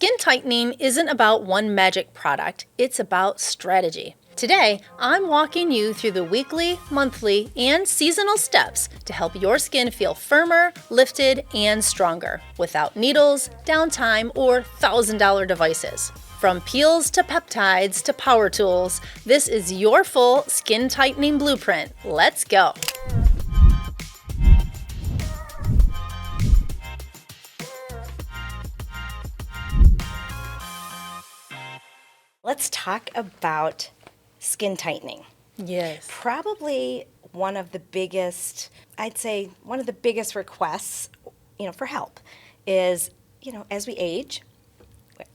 Skin tightening isn't about one magic product, it's about strategy. Today, I'm walking you through the weekly, monthly, and seasonal steps to help your skin feel firmer, lifted, and stronger without needles, downtime, or $1,000 devices. From peels to peptides to power tools, this is your full skin tightening blueprint. Let's go. Let's talk about skin tightening. Yes. Probably one of the biggest, I'd say one of the biggest requests, for help is, as we age,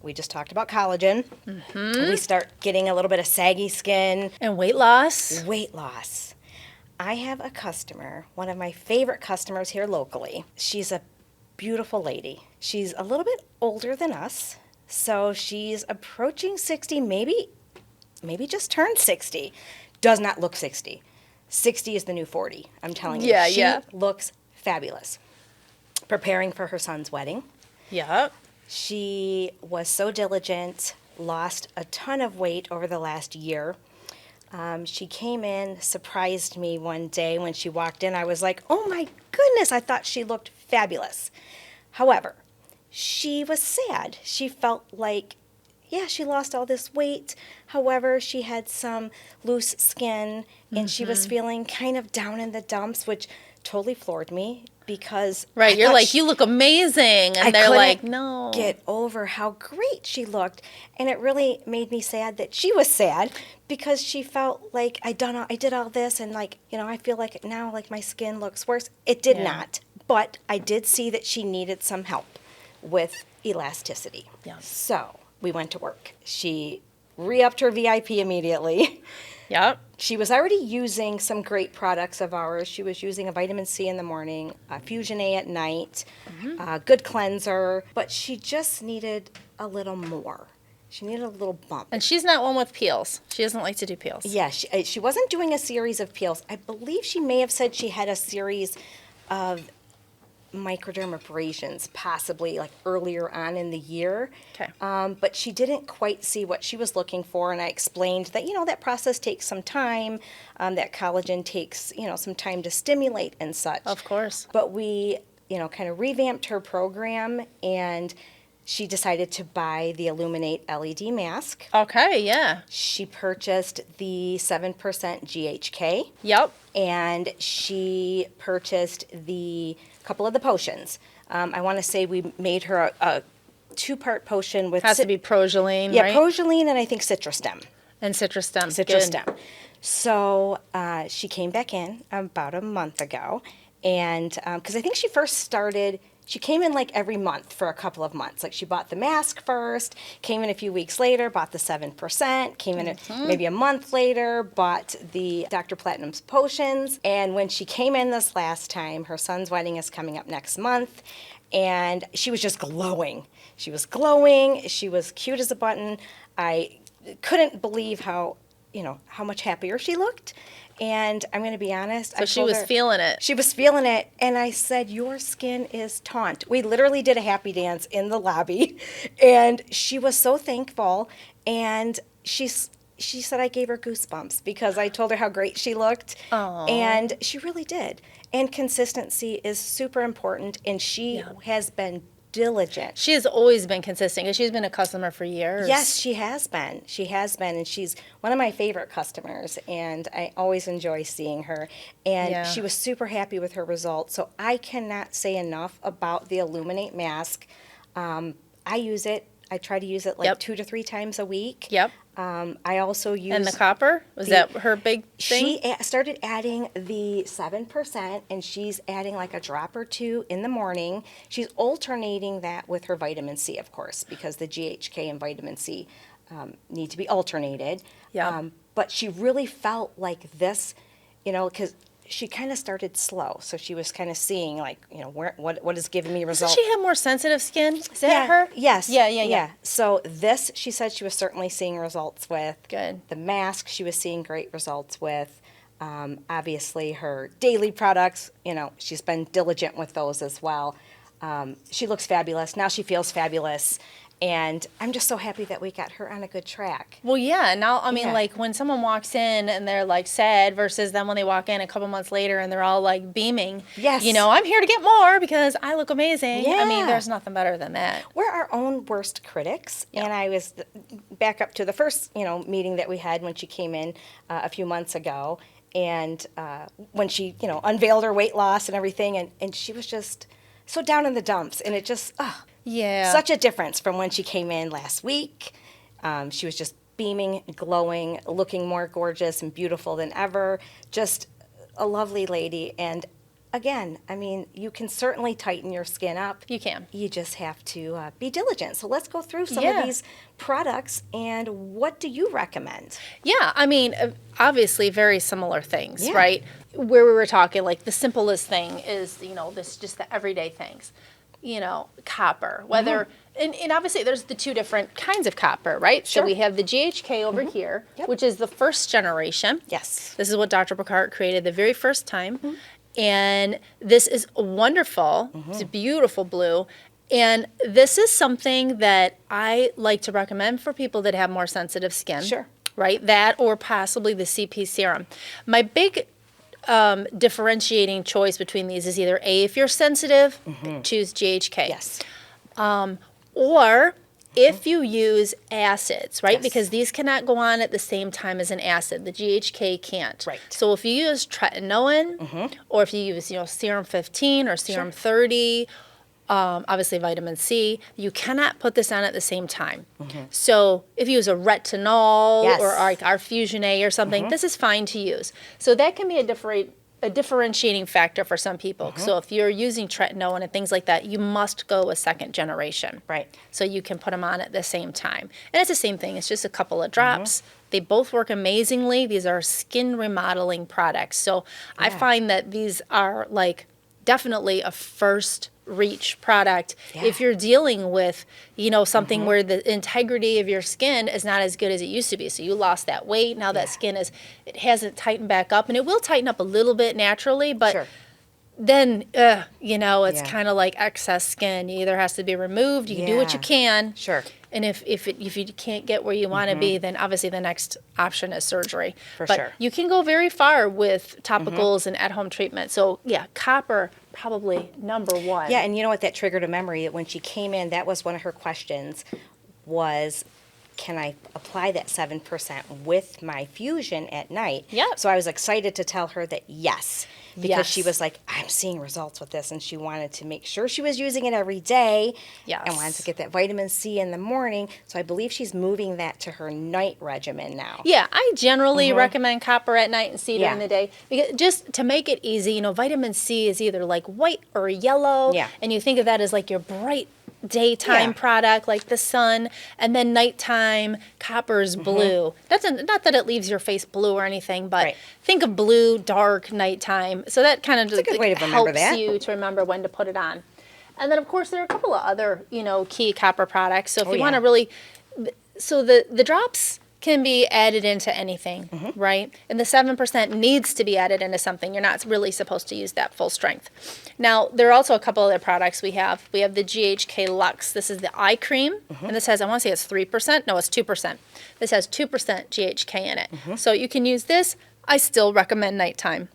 we just talked about collagen. We start getting a little bit of saggy skin. And weight loss. Weight loss. I have a customer, one of my favorite customers here locally. She's a beautiful lady. She's a little bit older than us. So she's approaching 60, maybe just turned 60. Does not look 60. 60 is the new 40, I'm telling you. She looks fabulous. Preparing for her son's wedding. Yep. She was so diligent, lost a ton of weight over the last year. She came in, surprised me one day when she walked in. I was like, oh my goodness, I thought she looked fabulous. However, she was sad. She felt like, she lost all this weight. However, she had some loose skin and she was feeling kind of down in the dumps, which totally floored me because right, you're like, you look amazing, and they're like, no. Get over how great she looked, and it really made me sad that she was sad because she felt like I did all this, and I feel like now my skin looks worse. It did not, but I did see that she needed some help with elasticity. Yeah. So we went to work. She re-upped her VIP immediately. Yep. She was already using some great products of ours. She was using a vitamin C in the morning, a Fusion A at night, a good cleanser, but she just needed a little more. She needed a little bump. And she's not one with peels. She doesn't like to do peels. Yeah, she wasn't doing a series of peels. I believe she may have said she had a series of microdermabrasions, possibly earlier on in the year. Okay. But she didn't quite see what she was looking for, and I explained that, that process takes some time, that collagen takes, some time to stimulate and such. Of course. But we, kind of revamped her program, and she decided to buy the Illuminate LED mask. Okay, yeah. She purchased the 7% GHK. Yep. And she purchased the couple of the potions. I want to say we made her a two-part potion with... Has to be Progeline, yeah, right? Yeah, Progeline and I think Citrustem. And Citrustem. Citrustem. So she came back in about a month ago, and because I think she first started... She came in every month for a couple of months. She bought the mask first, came in a few weeks later, bought the 7%, came in maybe a month later, bought the Dr. Platinum's potions. And when she came in this last time, her son's wedding is coming up next month, and she was just glowing. She was glowing. She was cute as a button. I couldn't believe how much happier she looked. And I'm going to be honest. So she was feeling it. She was feeling it. And I said, your skin is taunt. We literally did a happy dance in the lobby. And she was so thankful. And she said I gave her goosebumps because I told her how great she looked. Aww. And she really did. And consistency is super important. And she has been diligent. She has always been consistent because she's been a customer for years. Yes, she has been. She has been, and she's one of my favorite customers, and I always enjoy seeing her. And she was super happy with her results. So I cannot say enough about the Illuminate mask. I use it. I try to use it 2 to 3 times a week. Yep. I also use... And the copper? Was that her big thing? She started adding the 7%, and she's adding a drop or two in the morning. She's alternating that with her vitamin C, of course, because the GHK and vitamin C need to be alternated. Yeah. But she really felt like this, because she kind of started slow, so she was kind of seeing what is giving me results. Does she have more sensitive skin? Is that her? Yes. Yeah. So this, she said she was certainly seeing results with. Good. The mask, she was seeing great results with. Obviously, her daily products, she's been diligent with those as well. She looks fabulous. Now she feels fabulous. And I'm just so happy that we got her on a good track. Well, yeah. Now, I mean, Yeah. like when someone walks in and they're like sad versus then when they walk in a couple months later and they're all like beaming. Yes. You know, I'm here to get more because I look amazing. I mean, Yeah. there's nothing better than that. We're our own worst critics. Yeah. And I was back up to the first, meeting that we had when she came in a few months ago. And when she, unveiled her weight loss and everything. And she was just so down in the dumps. And it just, Yeah. such a difference from when she came in last week. She was just beaming, glowing, looking more gorgeous and beautiful than ever. Just a lovely lady. And again, I mean, you can certainly tighten your skin up. You can. You just have to be diligent. So let's go through some Yeah. of these products. And what do you recommend? Yeah, I mean, obviously very similar things, Yeah. right? Where we were talking, like the simplest thing is, this just the everyday things. Copper, whether, and obviously there's the two different kinds of copper, right? Sure. So we have the GHK over here, Yep. which is the first generation. Yes. This is what Dr. Picard created the very first time. And this is wonderful. It's a beautiful blue. And this is something that I like to recommend for people that have more sensitive skin. Sure. Right? That or possibly the CP serum. My big differentiating choice between these is either A, if you're sensitive, choose GHK. Yes. Or if you use acids, right? Yes. Because these cannot go on at the same time as an acid. The GHK can't. Right. So if you use tretinoin, or if you use, serum 15 or serum 30, obviously vitamin C, you cannot put this on at the same time. So if you use a retinol Yes. or like our Fusion A or something, this is fine to use. So that can be a differentiating factor for some people. So if you're using tretinoin and things like that, you must go a second generation. Right. So you can put them on at the same time. And it's the same thing. It's just a couple of drops. They both work amazingly. These are skin remodeling products. So I find that these are like definitely a first reach product if you're dealing with, something where the integrity of your skin is not as good as it used to be. So you lost that weight. Now that skin it hasn't tightened back up, and it will tighten up a little bit naturally, but Sure. then, it's Yeah. kind of like excess skin. You either has to be removed. You can do what you Yeah. can. Sure. And if you can't get where you want to be, then obviously the next option is surgery. For but sure. you can go very far with topicals and at-home treatment. So yeah, copper probably number one. Yeah, and you know what? That triggered a memory. When she came in, that was one of her questions was, can I apply that 7% with my Fusion at night? Yep. So I was excited to tell her that yes, because she Yes. was like, I'm seeing results with this, and she wanted to make sure she was using it every day. Yes. And wanted to get that vitamin C in the morning. So I believe she's moving that to her night regimen now. Yeah, I generally recommend copper at night and C during Yeah. the day, because just to make it easy. Vitamin C is either like white or yellow, Yeah. and you think of that as like your bright daytime Yeah. product like the sun, and then nighttime copper's blue. That's not that it leaves your face blue or anything, but Right. think of blue, dark, nighttime. So that kind of a good way to remember helps that. you to remember when to put it on. And then of course there are a couple of other key copper products. So if you want yeah. to really, so the drops can be added into anything, right? And the 7% needs to be added into something. You're not really supposed to use that full strength. Now, there are also a couple other products we have. We have the GHK Luxe. This is the eye cream, and this has, I want to say it's 3%. No, it's 2%. This has 2% GHK in it. So you can use this. I still recommend nighttime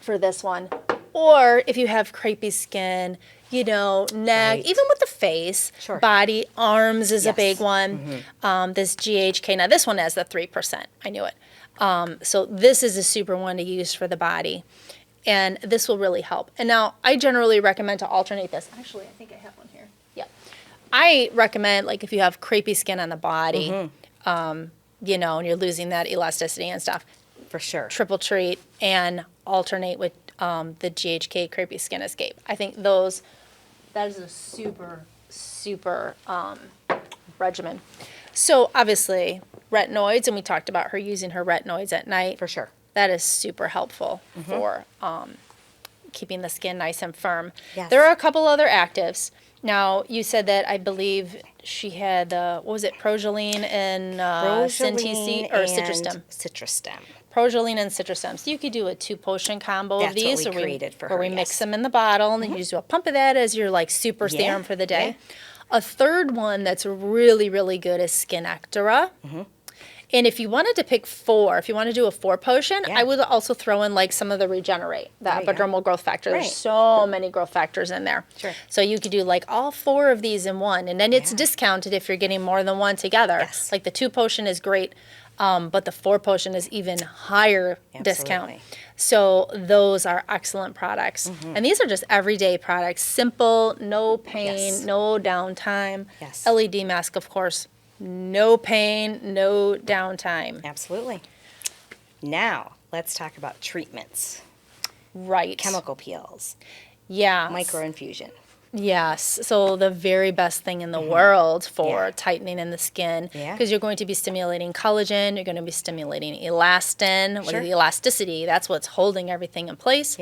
for this one. Or if you have crepey skin, neck, Right. even with the face, Sure. body, arms is a Yes. big one. This GHK, now this one has the 3%. I knew it. So this is a super one to use for the body. And this will really help. And now I generally recommend to alternate this. Actually, I think I have one here. Yeah. I recommend, like, if you have crepey skin on the body, and you're losing that elasticity and stuff, For sure. triple treat and alternate with the GHK Crepey Skin Escape. I think that is a super regimen. So obviously retinoids, and we talked about her using her retinoids at night. For sure. That is super helpful for keeping the skin nice and firm. Yes. There are a couple other actives. Now, you said that I believe she had, what was it, Progeline and Centisi, or Citrustem? Citrustem. Progeline and Citrustem. So you could do a 2-potion combo of That's what these, we created for where her, we mix yes. them in the bottle, and then you just do a pump of that as your like super serum for the day. A third one that's really, really good is Skin Ectora. And if you wanted to pick 4, if you want to do a 4 potion, I would also throw in like some of the Regenerate, the epidermal growth factor. There's so many growth factors in there. So you could do like all 4 of these in one, and then it's discounted if you're getting more than one together. Like the 2 potion is great, but the 4 potion is even higher discount. So those are excellent products. And these are just everyday products. Simple, no pain, no downtime. LED mask, of course. No pain, no downtime. Absolutely. Now, let's talk about treatments. Right. Chemical peels. Yeah. Microinfusion. Yes. So the very best thing in the world for tightening in the skin, because you're going to be stimulating collagen, you're going to be stimulating elastin, the elasticity, that's what's holding everything in place.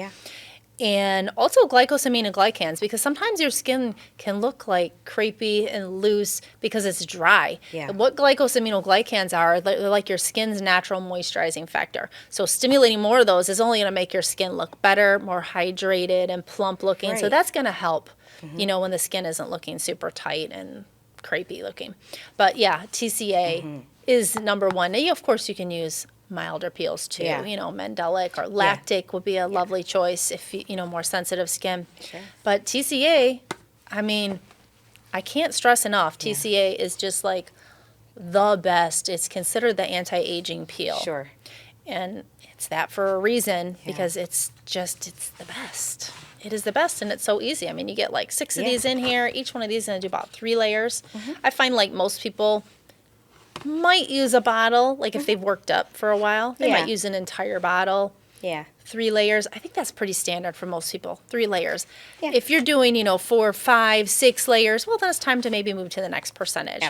And also glycosaminoglycans, because sometimes your skin can look like crepey and loose because it's dry. What glycosaminoglycans are, they're like your skin's natural moisturizing factor. So stimulating more of those is only going to make your skin look better, more hydrated and plump looking. So that's going to help, you know, when the skin isn't looking super tight and crepey looking. But yeah, TCA is number one. Now, of course, you can use milder peels too. You know, mandelic or lactic would be a lovely choice if you know, more sensitive skin. But TCA, I mean, I can't stress enough. TCA is just like the best. It's considered the anti-aging peel. And it's that for a reason, because it's the best. It is the best, and it's so easy. I mean, you get like 6 of these in here. Each one of these is going to do about 3 layers. I find like most people might use a bottle, like if they've worked up for a while, they might use an entire bottle. 3 layers. I think that's pretty standard for most people, 3 layers. If you're doing, you know, 4, 5, 6 layers, well, then it's time to maybe move to the next percentage.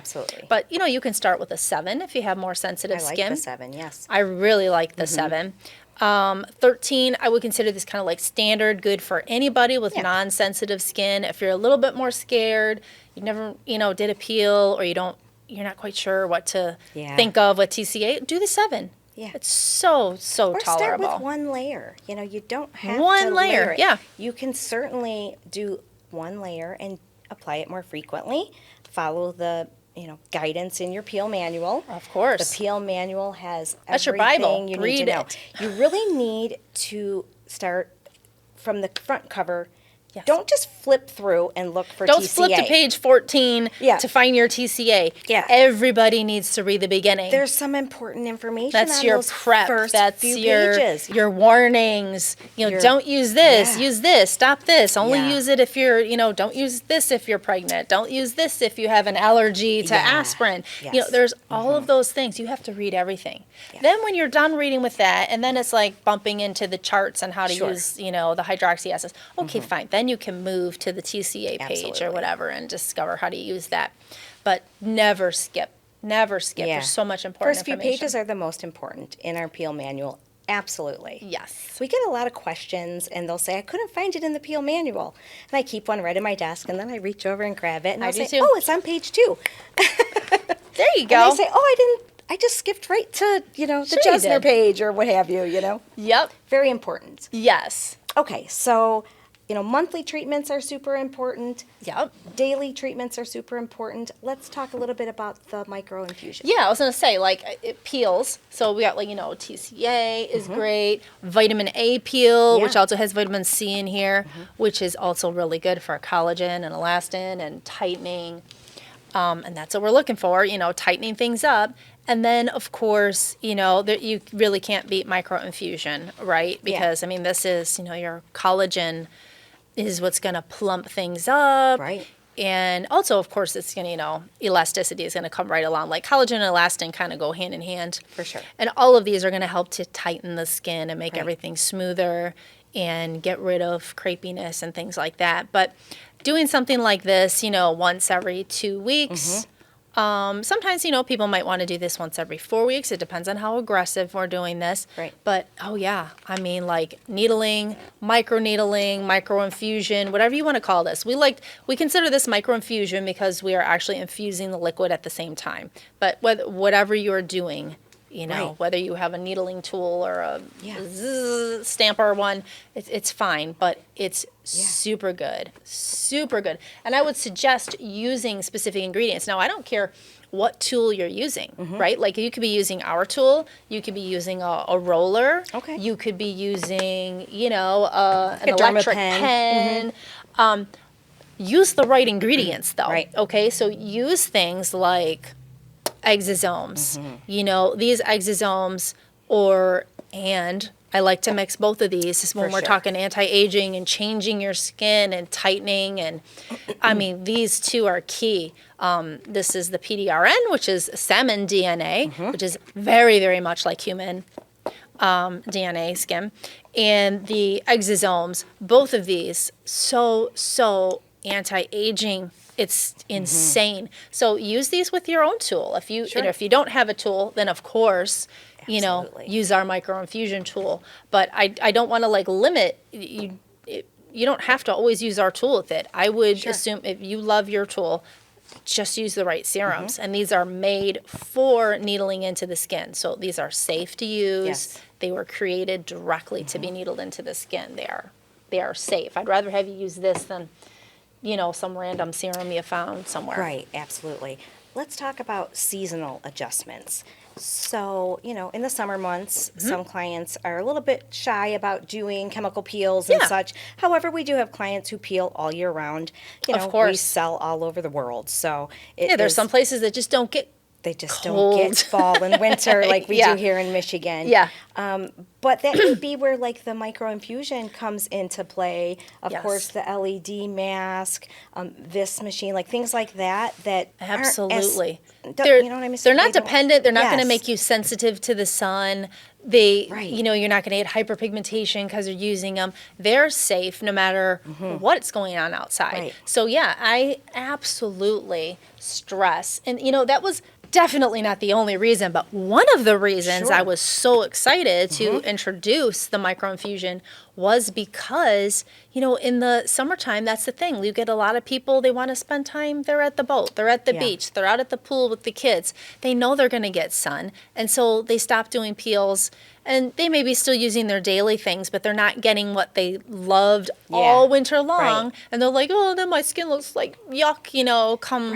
But, you know, you can start with a 7 if you have more sensitive skin. I like the 7, I really like the 7. 13, I would consider this kind of like standard, good for anybody with non-sensitive skin. If you're a little bit more scared, you never, you know, did a peel, or you're not quite sure what to think of with TCA, do the 7. It's so tolerable. Start with 1 layer. You know, you don't have to one layer. Layer it. You can certainly do 1 layer and apply it more frequently. Follow the, you know, guidance in your peel manual. Of course. The peel manual has That's everything your Bible. you Read need to know. it. You really need to start from the front cover. Don't just flip through and look for TCA. Don't flip to page 14 to find your TCA. Everybody needs to read the beginning. There's some important information. That's on your those prep. First That's few your pages. Your warnings. You know, don't use this. Use this. Stop this. Only use it if you're, you know, don't use this if you're pregnant. Don't use this if you have an allergy to aspirin. You know, there's all of those things. You have to read everything. Then when you're done reading with that, and then it's like bumping into the charts on how to use, you know, the hydroxy acids. Okay, fine. Then you can move to the TCA page or whatever and discover how to use that. But never skip. Never skip. There's so much important First few information. pages are the most important in our peel manual. Absolutely. Yes. We get a lot of questions, and they'll say, I couldn't find it in the peel manual. And I keep one right in my desk, and then I reach over and grab it, and I'll say, oh, it's on page 2. There you go. And they say, I just skipped right to, you know, the Jesner page or what have you, you know. Very important. Yes. Okay, so, you know, monthly treatments are super important. Daily treatments are super important. Let's talk a little bit about the microinfusion. I was going to say, like, it peels. So we got, like, you know, TCA is great. Vitamin A peel, which also has vitamin C in here, which is also really good for collagen and elastin and tightening. And that's what we're looking for, you know, tightening things up. And then, of course, you know, you really can't beat microinfusion, right? Because, I mean, this is, you know, your collagen is what's going to plump things up. And also, of course, it's going to, you know, elasticity is going to come right along. Like collagen and elastin kind of go hand in hand. And all of these are going to help to tighten the skin and make everything smoother and get rid of crepiness and things like that. But doing something like this, you know, once every 2 weeks. Sometimes, you know, people might want to do this once every 4 weeks. It depends on how aggressive we're doing this. But, I mean, like needling, microneedling, microinfusion, whatever you want to call this. We consider this microinfusion because we are actually infusing the liquid at the same time. But whatever you're doing, You know, Right. whether you have a needling tool or a Yeah. stamper one, it's fine, but it's super good, super good. And I would suggest using specific ingredients. Now, I don't care what tool you're using, right? Like you could be using our tool, you could be using a roller, Okay. you could be using, you know, an A derma electric pen. pen. Use the right ingredients though. Right. Okay, so use things like exosomes. You know, these exosomes and I like to mix both of these when we're sure. talking anti-aging and changing your skin and tightening. And I mean, these two are key. This is the PDRN, which is salmon DNA, which is very, very much like human DNA skin. And the exosomes, both of these, so anti-aging. It's insane. So use these with your own tool. If you if you don't have a tool, then of course, you know, Absolutely. use our microinfusion tool. But I don't want to like limit you. You don't have to always use our tool with it. I would assume if you love your tool, just use the right serums. And these are made for needling into the skin. So these are safe to use. Yes. They were created directly to be needled into the skin. They are safe. I'd rather have you use this than, you know, some random serum you found somewhere. Right, absolutely. Let's talk about seasonal adjustments. So, you know, in the summer months, some clients are a little bit shy about doing chemical peels and Yeah. such. However, we do have clients who peel all year round. You know, Of we course. sell all over the world. So Yeah, there's some places that just don't get they just cold. don't get fall and winter like we Yeah. do here in Michigan. Yeah. But that may be where like the microinfusion comes into play. Of Yes. course, the LED mask, this machine, like things like that. That aren't as- Absolutely. you know what I mean? They're not They don't- dependent. They're not going to Yes. make you sensitive to the sun. They, Right. you know, you're not going to get hyperpigmentation because you're using them. They're safe no matter what's going on outside. Right. So yeah, I absolutely stress. And you know, that was definitely not the only reason, but one of the reasons Sure. I was so excited to introduce the microinfusion was because, you know, in the summertime, that's the thing. You get a lot of people, they want to spend time, they're at the boat, they're at the Yeah. beach, they're out at the pool with the kids. They know they're going to get sun. And so they stop doing peels and they may be still using their daily things, but they're not getting what they loved all winter long. Right. And they're like, oh, then my skin looks like yuck, you know, come,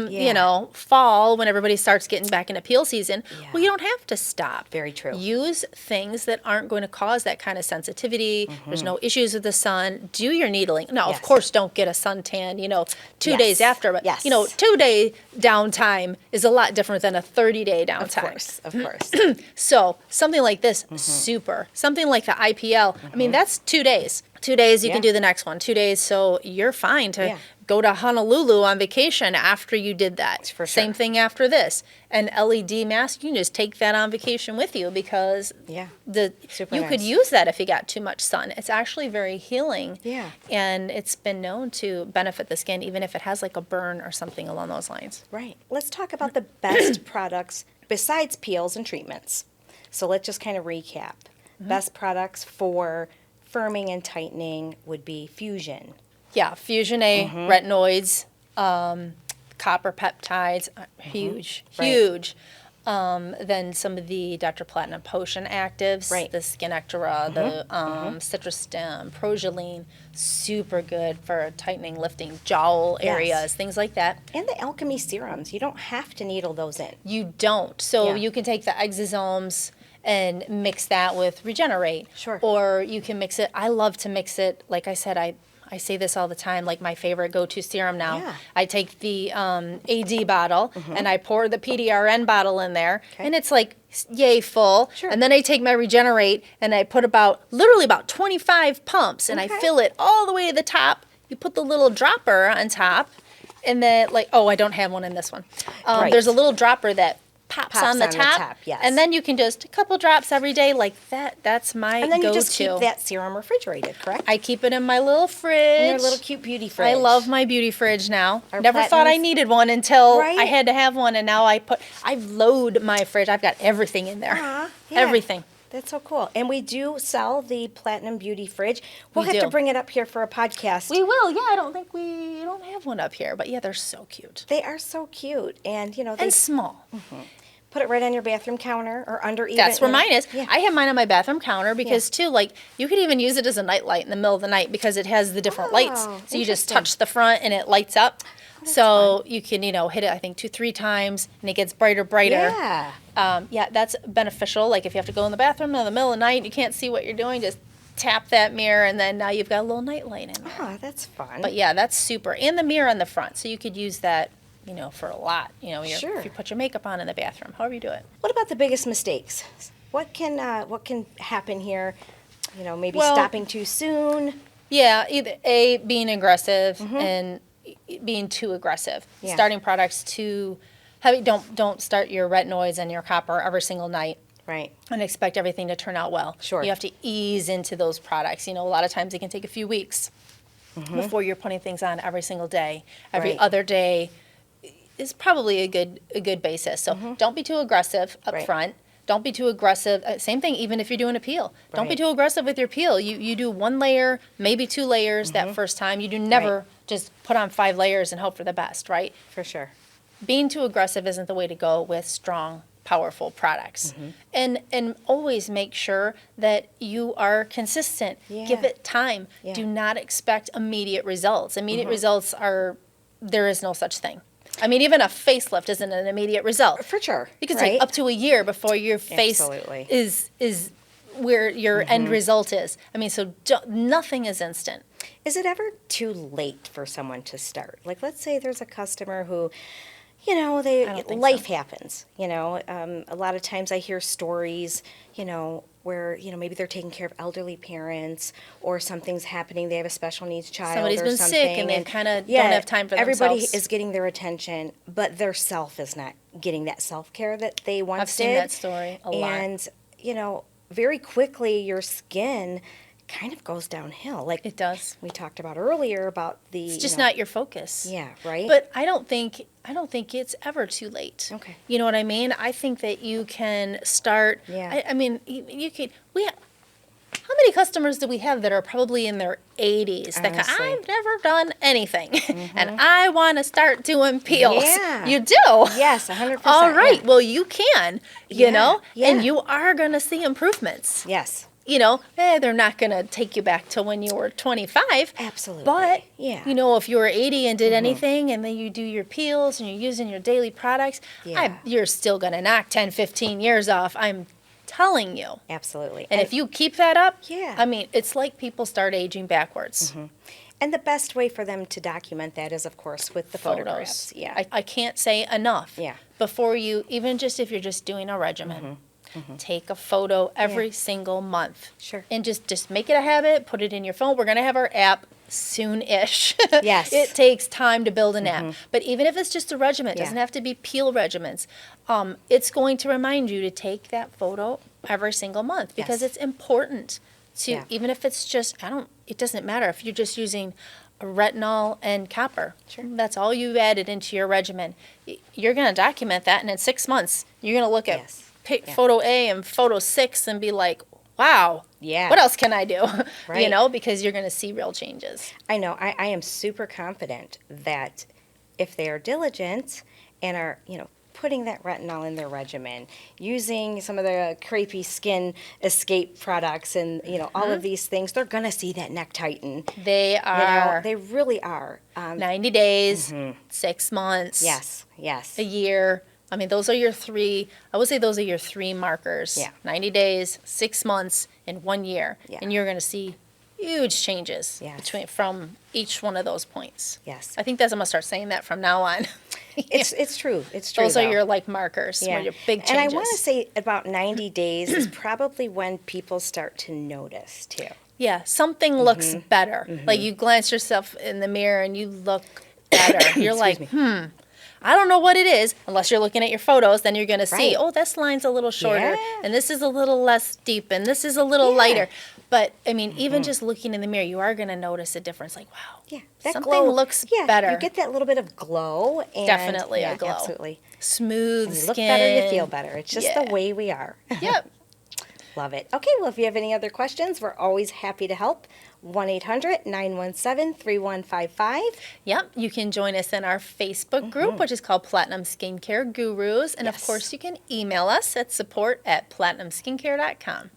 Yeah. you know, fall when everybody starts getting back into peel season. Yeah. Well, you don't have to stop. Very true. Use things that aren't going to cause that kind of sensitivity. There's no issues with the sun. Do your needling. Now, Yes. of course, don't get a suntan, you know, 2 Yes. days after. But, Yes. you know, 2-day downtime is a lot different than a 30-day downtime. Of course. So something like this, super. Something like the IPL, I mean, that's 2 days. 2 days, you can Yeah. do the next one. 2 days, so you're fine to Yeah. go to Honolulu on vacation after you did that. For sure. Same thing after this. An LED mask, you can just take that on vacation with you because Yeah. Super you could nice. use that if you got too much sun. It's actually very healing. Yeah. And it's been known to benefit the skin even if it has like a burn or something along those lines. Right. Let's talk about the best products besides peels and treatments. So let's just kind of recap. Best products for firming and tightening would be Fusion. Yeah, Fusion A, retinoids, copper peptides, huge, Right. huge. Then some of the Dr. Platinum Potion actives, Right. the Skinectara, the Citrus Stem, Progeline, super good for tightening, lifting jowl Yes. areas, things like that. And the alchemy serums. You don't have to needle those in. You don't. So Yeah. you can take the exosomes and mix that with Regenerate. Sure. Or you can mix it. I love to mix it. Like I said, I say this all the time, like my favorite go-to serum now. Yeah. I take the AD bottle and I pour the PDRN bottle in there. Okay. And it's like yay full. Sure. And then I take my Regenerate and I put literally about 25 pumps and I Okay. fill it all the way to the top. You put the little dropper on top. And then I don't have one in this one. Right. There's a little dropper that pops on the top. Yes. And then you can just a couple drops every day like that. That's my And then go-to. you just keep that serum refrigerated, correct? I keep it in my little fridge. In your little cute beauty fridge. I love my beauty fridge now. Our Never thought I Platinums. needed one until Right? I had to have one, and now I load my fridge. I've got everything in there. Yeah. Everything. That's so cool. And we do sell the Platinum Beauty Fridge. We'll We have to do. bring it up here for a podcast. We will. Yeah, I don't think we don't have one up here, but yeah, they're so cute They are so cute. And, you know, they and small. put it right on your bathroom counter or under even. That's where mine is. Yeah. I have mine on my bathroom counter because too, like you could even use it as a night light in the middle of the night because it has the different lights. So you just touch the front and it lights up. So fun. You can, hit it, I think 2-3 times and it gets brighter. Yeah. Yeah, that's beneficial. Like if you have to go in the bathroom in the middle of the night and you can't see what you're doing, just tap that mirror and then now you've got a little night light in there. Oh, that's fun. But yeah, that's super. And the mirror on the front. So you could use that, for a lot. Sure. If you put your makeup on in the bathroom, however you do it. What about the biggest mistakes? What can happen here? Maybe stopping too soon. Yeah, either A, being aggressive and being too aggressive. Yeah. Starting products too heavy. Don't start your retinoids and your copper every single night. Right. And expect everything to turn out well. Sure. You have to ease into those products. A lot of times it can take a few weeks before you're putting things on every single day. Every other day is probably a good basis. So don't be too aggressive up front. Don't be too aggressive. Same thing, even if you're doing a peel. Don't be too aggressive with your peel. You do 1 layer, maybe 2 layers that first time. You do never just put on 5 layers and hope for the best, right? For sure. Being too aggressive isn't the way to go with strong, powerful products. And always make sure that you are consistent. Yeah. Give it time. Yeah. Do not expect immediate results. Immediate results there is no such thing. I mean, even a facelift isn't an immediate result. For sure. You can take up to a year before your face is where your end result is. I mean, so nothing is instant. Is it ever too late for someone to start? Like, let's say there's a customer who, life happens. A lot of times I hear stories, where, maybe they're taking care of elderly parents or something's happening. They have a special needs child Somebody's or been something. sick and they kind of don't have time for everybody themselves. is getting their attention, but their self is not getting that self-care that they once I've seen did. that story a lot. And, very quickly your skin kind of goes downhill. Like It does. we talked about earlier about the... It's just not your focus. Yeah, right? But I don't think it's ever too late. Okay. You know what I mean? I think that you can start. Yeah. I mean, you could. How many customers do we have that are probably in their 80s that Honestly. I've never done anything and I want to start doing peels? Yeah. You do. Yes, 100%. All right. Yeah. Well, you can. Yeah. And you are going to see improvements. Yes. They're not going to take you back to when you were 25. Absolutely. But, yeah. If you were 80 and did anything and then you do your peels and you're using your daily products, Yeah. you're still going to knock 10, 15 years off. I'm telling you. Absolutely. And if you keep that up, Yeah. I mean, it's like people start aging backwards. And the best way for them to document that is, of course, with the photographs. Yeah. I can't say enough. Yeah. Before you, even just if you're just doing a regimen, take a photo every single month. Sure. And just make it a habit, put it in your phone. We're going to have our app soon-ish. Yes. It takes time to build an app. But even if it's just a regimen, it doesn't have to be peel regimens. It's going to remind you to take that photo every single month because Yes. it's important to, Yeah. even if it's just, it doesn't matter if you're just using a retinol and copper. Sure. That's all you added into your regimen. You're going to document that, and in 6 months, you're going to look at Yes. Yeah. photo A and photo 6 and be like, wow, Yeah. what else can I do? Right. Because you're going to see real changes. I know. I am super confident that if they are diligent and are, putting that retinol in their regimen, using some of the crepey skin escape products and, all of these things, they're going to see that neck tighten. They are They really are. 90 days, 6 months, Yes. a year. I mean, those are your 3, I would say those are your 3 markers. Yeah. 90 days, 6 months, and 1 year. Yeah. And you're going to see huge changes Yes. from each one of those points. Yes. I think I'm going to start saying that from now on. It's true. It's true. Those are though. your markers, where your big changes. And I want to say about 90 days is probably when people start to notice too. Yeah, something looks better. Like you glance yourself in the mirror and you look better. You're like, I don't know what it is, unless you're looking at your photos, then you're going to see, Right. oh, this line's a little shorter, Yeah. and this is a little less deep, and this is a little Yeah. lighter. But, I mean, even just looking in the mirror, you are going to notice a difference. Like, wow, Yeah, that something glow looks yeah, better. You get that little bit of glow. And, Definitely a yeah, glow. Absolutely. Smooth You skin. look better, you feel better. It's just Yeah. the way we are. Yep. Love it. Okay, well, if you have any other questions, we're always happy to help. 1-800-917-3155. Yep, you can join us in our Facebook group, which is called Platinum Skincare Gurus. And of Yes. course, you can email us at support@platinumskincare.com.